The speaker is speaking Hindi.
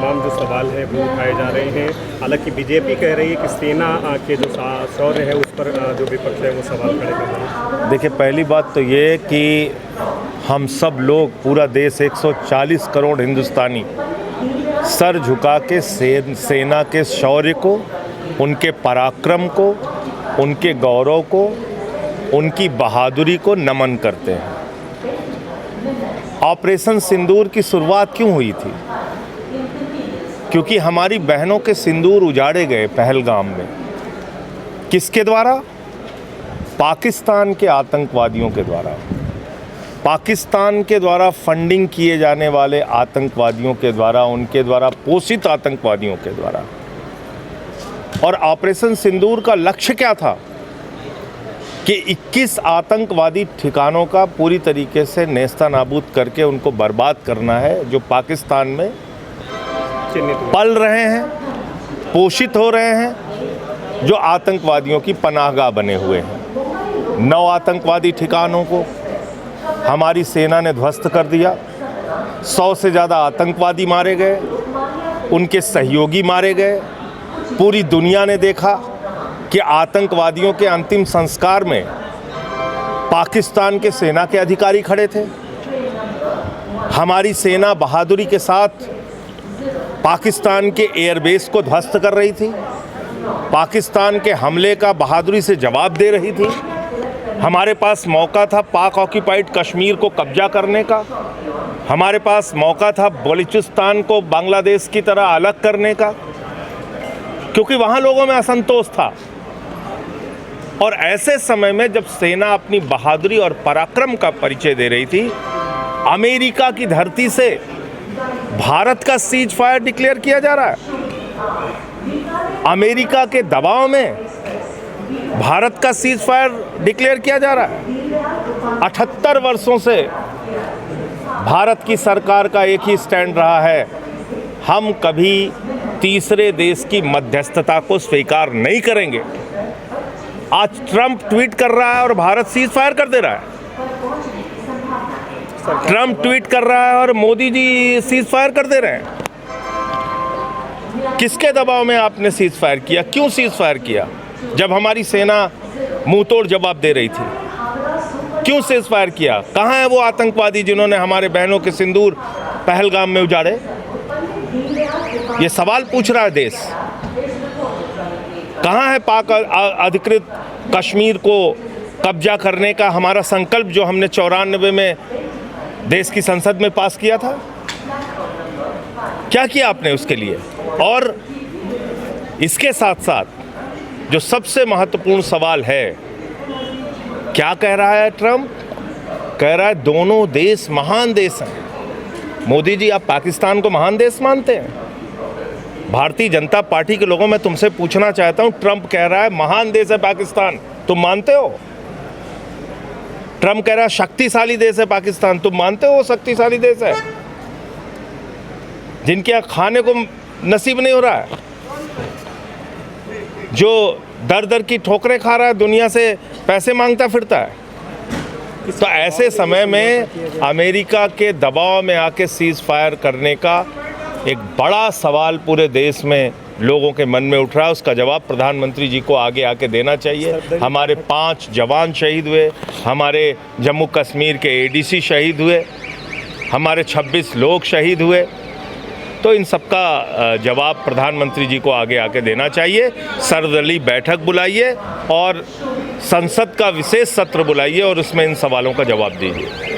तमाम जो सवाल है वो उठाए जा रहे हैं। हालांकि बीजेपी कह रही है कि सेना के जो शौर्य है उस पर जो विपक्ष है वो सवाल खड़े कर रहा है। देखिए, पहली बात तो ये कि हम सब लोग, पूरा देश, 140 करोड़ हिंदुस्तानी सर झुका के सेना के शौर्य को, उनके पराक्रम को, उनके गौरव को, उनकी बहादुरी को नमन करते हैं। ऑपरेशन सिंदूर की शुरुआत क्यों हुई थी? क्योंकि हमारी बहनों के सिंदूर उजाड़े गए पहलगाम में। किसके द्वारा? पाकिस्तान के आतंकवादियों के द्वारा। पाकिस्तान के द्वारा फंडिंग किए जाने वाले आतंकवादियों के द्वारा, उनके द्वारा पोषित आतंकवादियों के द्वारा। और ऑपरेशन सिंदूर का लक्ष्य क्या था? कि 21 आतंकवादी ठिकानों का पूरी तरीके से नेस्तनाबूद करके उनको बर्बाद करना है, जो पाकिस्तान में पल रहे हैं, पोषित हो रहे हैं, जो आतंकवादियों की पनाहगाह बने हुए हैं। 9 आतंकवादी ठिकानों को हमारी सेना ने ध्वस्त कर दिया। 100 से ज़्यादा आतंकवादी मारे गए, उनके सहयोगी मारे गए। पूरी दुनिया ने देखा कि आतंकवादियों के अंतिम संस्कार में पाकिस्तान के सेना के अधिकारी खड़े थे। हमारी सेना बहादुरी के साथ पाकिस्तान के एयरबेस को ध्वस्त कर रही थी, पाकिस्तान के हमले का बहादुरी से जवाब दे रही थी। हमारे पास मौका था पाक ऑक्यूपाइड कश्मीर को कब्जा करने का, हमारे पास मौका था बलूचिस्तान को बांग्लादेश की तरह अलग करने का, क्योंकि वहाँ लोगों में असंतोष था। और ऐसे समय में जब सेना अपनी बहादुरी और पराक्रम का परिचय दे रही थी, अमेरिका की धरती से भारत का सीज फायर डिक्लेयर किया जा रहा है। अमेरिका के दबाव में भारत का सीज फायर डिक्लेयर किया जा रहा है। 78 वर्षों से भारत की सरकार का एक ही स्टैंड रहा है, हम कभी तीसरे देश की मध्यस्थता को स्वीकार नहीं करेंगे। आज ट्रंप ट्वीट कर रहा है और भारत सीज फायर कर दे रहा है। ट्रंप ट्वीट कर रहा है और मोदी जी सीज फायर कर दे रहे हैं। किसके दबाव में आपने सीज फायर किया? क्यों सीज फायर किया जब हमारी सेना मुंह तोड़ जवाब दे रही थी? क्यों सीज फायर किया? कहाँ है वो आतंकवादी जिन्होंने हमारे बहनों के सिंदूर पहलगाम में उजाड़े? ये सवाल पूछ रहा है देश। कहाँ है पाक अधिकृत कश्मीर को कब्जा करने का हमारा संकल्प, जो हमने 94 में देश की संसद में पास किया था? क्या किया आपने उसके लिए? और इसके साथ साथ जो सबसे महत्वपूर्ण सवाल है, क्या कह रहा है ट्रंप? कह रहा है दोनों देश महान देश हैं। मोदी जी, आप पाकिस्तान को महान देश मानते हैं? भारतीय जनता पार्टी के लोगों, मैं तुमसे पूछना चाहता हूं, ट्रंप कह रहा है महान देश है पाकिस्तान, तुम मानते हो? ट्रंप कह रहा है शक्तिशाली देश है पाकिस्तान, तुम मानते हो शक्तिशाली देश है? जिनके यहाँ खाने को नसीब नहीं हो रहा है, जो दर दर की ठोकरें खा रहा है, दुनिया से पैसे मांगता फिरता है। तो ऐसे समय में अमेरिका के दबाव में आके सीज फायर करने का एक बड़ा सवाल पूरे देश में लोगों के मन में उठ रहा है। उसका जवाब प्रधानमंत्री जी को आगे आके देना चाहिए। हमारे 5 जवान शहीद हुए, हमारे जम्मू कश्मीर के एडीसी शहीद हुए, हमारे 26 लोग शहीद हुए। तो इन सबका जवाब प्रधानमंत्री जी को आगे आके देना चाहिए। सर्वदलीय बैठक बुलाइए और संसद का विशेष सत्र बुलाइए और उसमें इन सवालों का जवाब दीजिए।